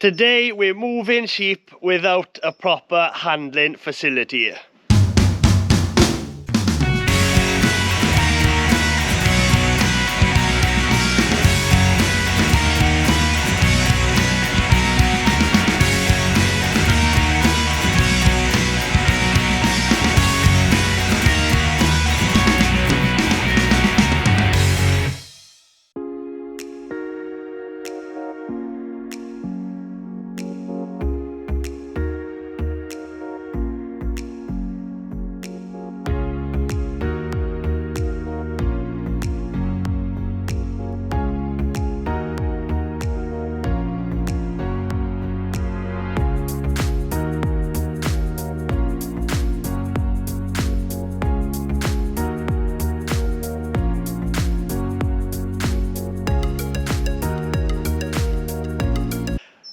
Today we're moving sheep without a proper handling facility.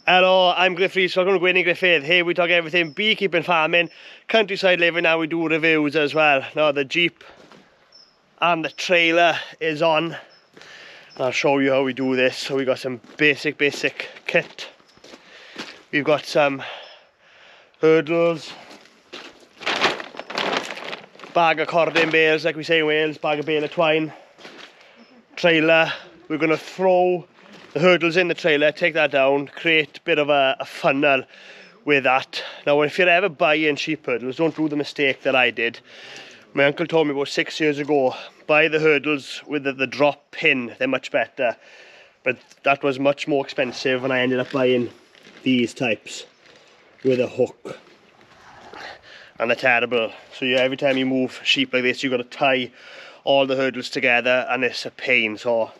Hello, I'm Griff Rees, welcome to Gwynny Griffith. Here we talk everything beekeeping, farming, countryside living, and we do reviews as well. Now the Jeep and the trailer is on. I'll show you how we do this. So we got some basic kit. We've got some hurdles, bag of cordon bales like we say in Wales, bag of baler twine, trailer. We're going to throw the hurdles in the trailer, take that down, create a bit of a funnel with that. Now if you're ever buying sheep hurdles, don't do the mistake that I did. My uncle told me about 6 years ago, buy the hurdles with the drop pin, they're much better. But that was much more expensive and I ended up buying these types with a hook. And they're terrible. So every time you move sheep like this, you've got to tie all the hurdles together and it's a pain. So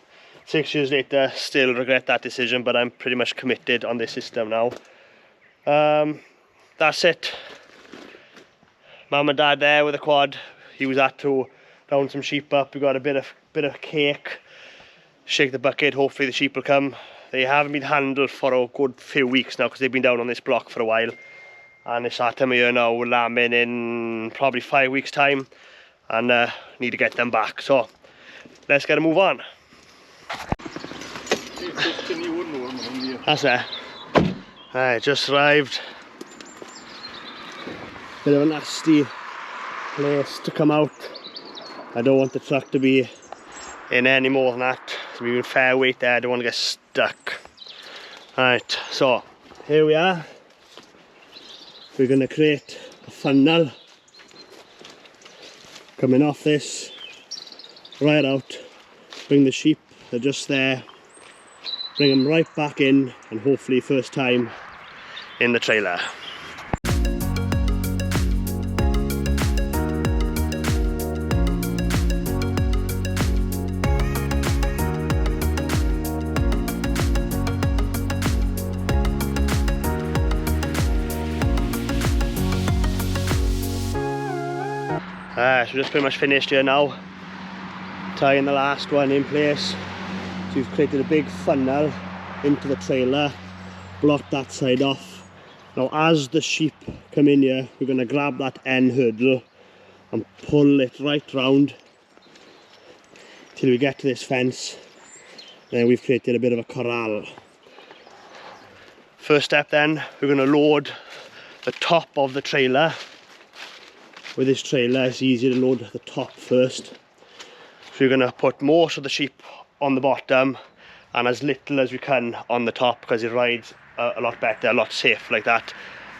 6 years later, still regret that decision, but I'm pretty much committed on this system now. That's it. Mum and Dad there with a quad. He was at to round some sheep up. We got a bit of cake. Shake the bucket. Hopefully the sheep will come. They haven't been handled for a good few weeks now because they've been down on this block for a while. And it's that time of year now. We're lambing in probably 5 weeks' time, and need to get them back. So let's get a move on. That's it. I just arrived. Bit of a nasty place to come out. I don't want the truck to be in any more than that. So we're in fair weight there. I don't want to get stuck. Alright, so here we are. We're going to create a funnel coming off this right out. Bring the sheep, they're just there. Bring them right back in, and hopefully first time in the trailer. So we're just pretty much finished here now, tying the last one in place. So we've created a big funnel into the trailer, blocked that side off. Now as the sheep come in here, we're going to grab that end hurdle and pull it right round till we get to this fence. Then we've created a bit of a corral. First step then, we're going to load the top of the trailer. With this trailer it's easier to load the top first. So we're going to put most of the sheep on the bottom and as little as we can on the top because it rides a lot better, a lot safe like that.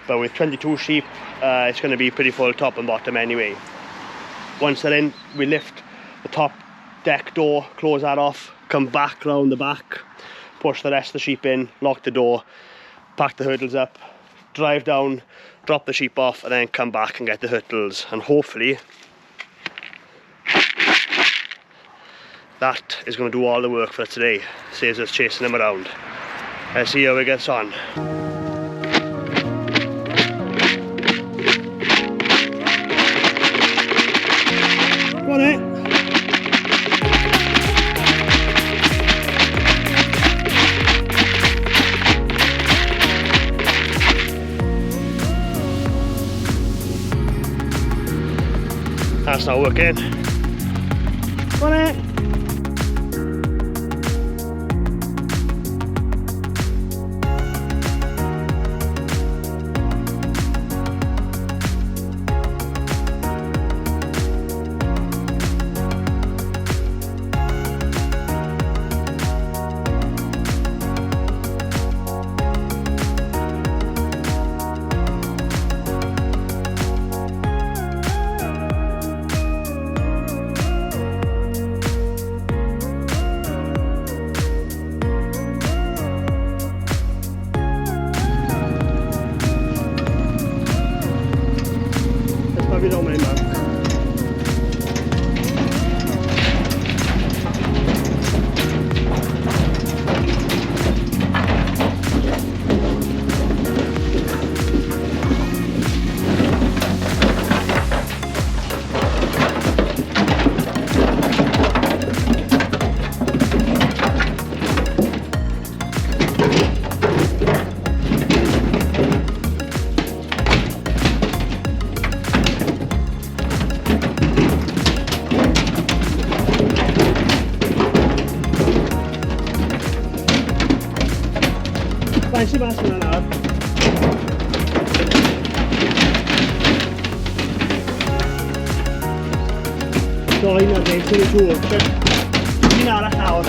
But with 22 sheep, it's going to be pretty full top and bottom anyway. Once they're in, we lift the top deck door, close that off, come back round the back, push the rest of the sheep in, lock the door, pack the hurdles up, drive down, drop the sheep off, and then come back and get the hurdles. And hopefully that is going to do all the work for today. Saves us chasing them around. Let's see how it gets on. Go on, eh? That's not working. Go on, eh? if you don't mind, man. Faint sy'n mas yna nawr? Doi na dweud, ti'n ei siŵr. Un arall nawr.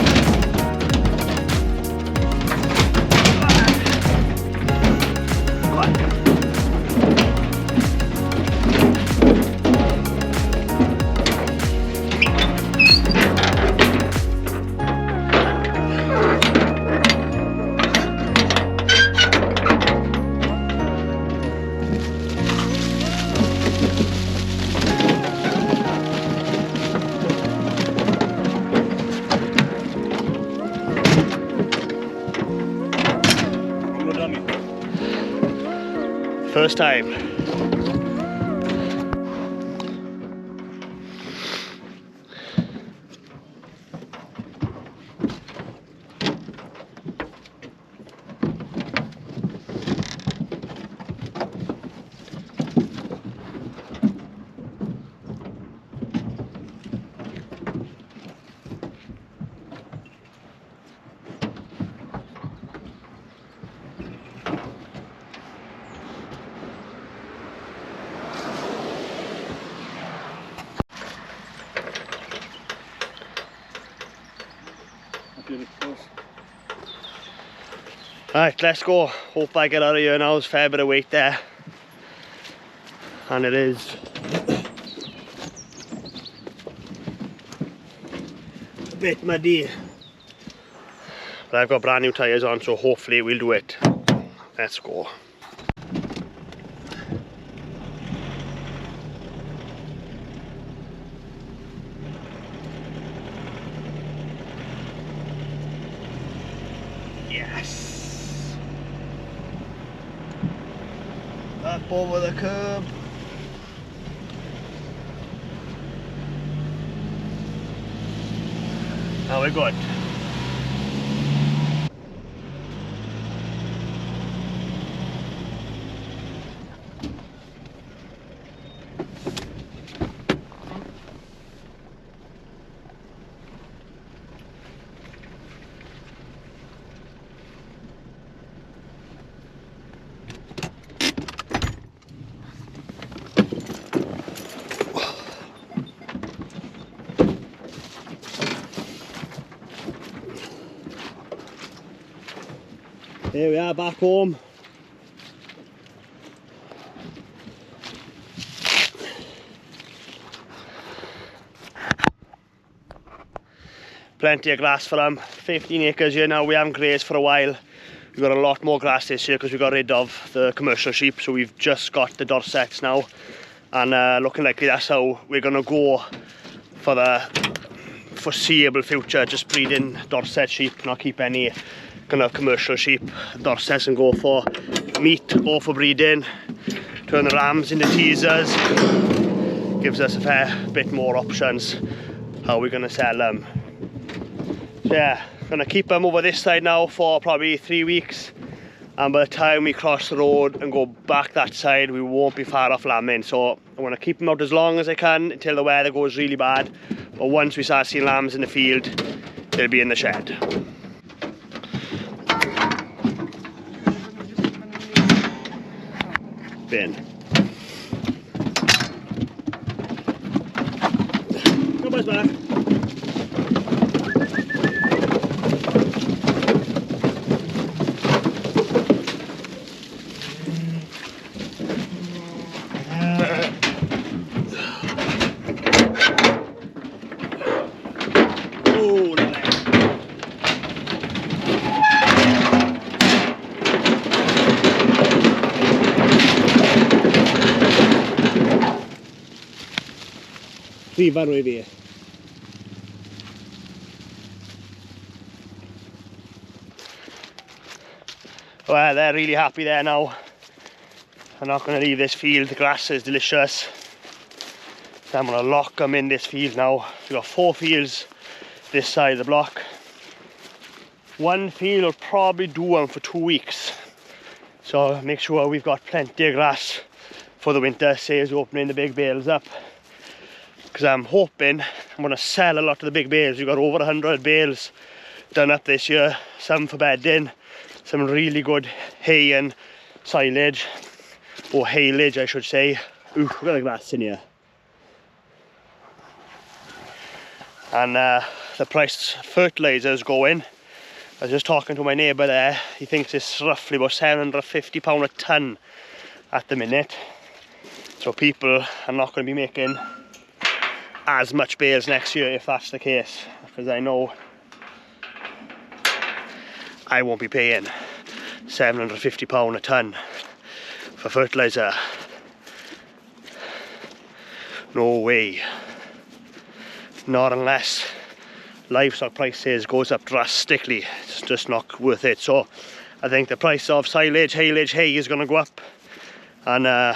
First time. Right, let's go. Hope I get out of here now. There's a fair bit of weight there. And it is a bit muddy. But I've got brand new tyres on, so hopefully we'll do it. Let's go. Yes! Up over the curb. Now we're good. Here we are, back home. Plenty of grass for them. 15 acres here now. We haven't grazed for a while. We've got a lot more grass this year because we got rid of the commercial sheep, so we've just got the Dorsets now. And looking likely that's how we're going to go for the foreseeable future, just breeding Dorset sheep, not keep any kind of commercial sheep. Dorsets and go for meat or for breeding, turn the rams into teasers. Gives us a fair bit more options how we're going to sell them. So yeah, gonna keep them over this side now for probably 3 weeks, and by the time we cross the road and go back that side we won't be far off lambing. So I want to keep them out as long as I can until the weather goes really bad, but once we start seeing lambs in the field they'll be in the shed. Bin. Nobody's back. Prifan nhw I fi. Well, they're really happy there now. I'm not going to leave this field, the grass is delicious. So I'm going to lock them in this field now. We've got 4 fields this side of the block. One field will probably do one for 2 weeks. So make sure we've got plenty of grass for the winter, saves opening the big bales up. Because I'm hoping I'm going to sell a lot of the big bales. We've got over 100 bales done up this year. Some for bedding, some really good hay and silage. Or haylage, I should say. Ooh, we've got the grass in here. And the price of fertiliser is going. I was just talking to my neighbour there. He thinks it's roughly about £750 a tonne at the minute. So people are not going to be making as much bales next year if that's the case. Because I know I won't be paying £750 a tonne for fertiliser. No way. Not unless livestock prices goes up drastically. It's just not worth it. So I think the price of silage, haylage, hay is going to go up. And I'm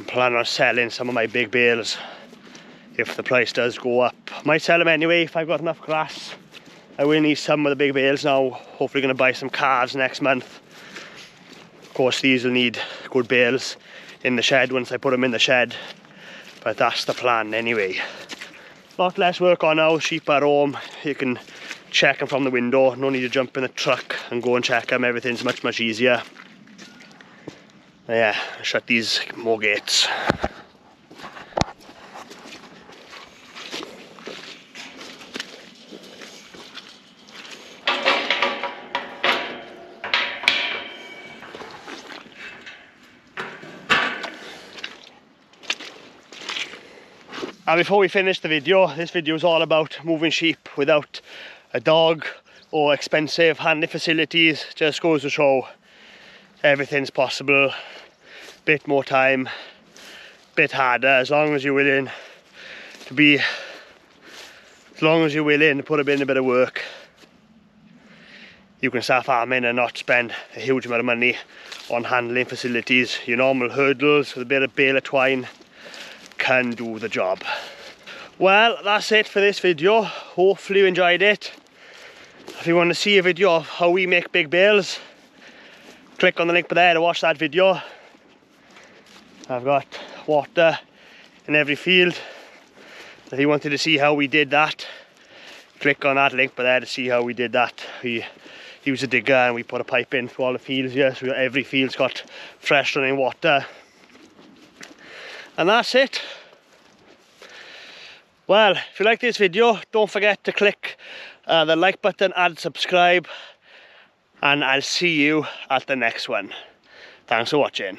planning on selling some of my big bales if the price does go up. Might sell them anyway if I've got enough grass. I will need some of the big bales now. Hopefully going to buy some calves next month. Of course these will need good bales in the shed once I put them in the shed. But that's the plan anyway. Lot less work on now, sheep are home. You can check them from the window. No need to jump in the truck and go and check them. Everything's much easier. Yeah, shut these more gates. And before we finish the video, this video is all about moving sheep without a dog or expensive handling facilities. Just goes to show everything's possible. Bit more time, bit harder, as long as you're willing to put a bit of work. You can start farming and not spend a huge amount of money on handling facilities. Your normal hurdles with a bit of baler twine can do the job. Well, that's it for this video. Hopefully you enjoyed it. If you want to see a video of how we make big bales, click on the link there to watch that video. I've got water in every field. If you wanted to see how we did that, click on that link there to see how we did that. We used a digger and we put a pipe in through all the fields here, so every field's got fresh running water. And that's it. Well, if you like this video, don't forget to click the like button and subscribe. And I'll see you at the next one. Thanks for watching.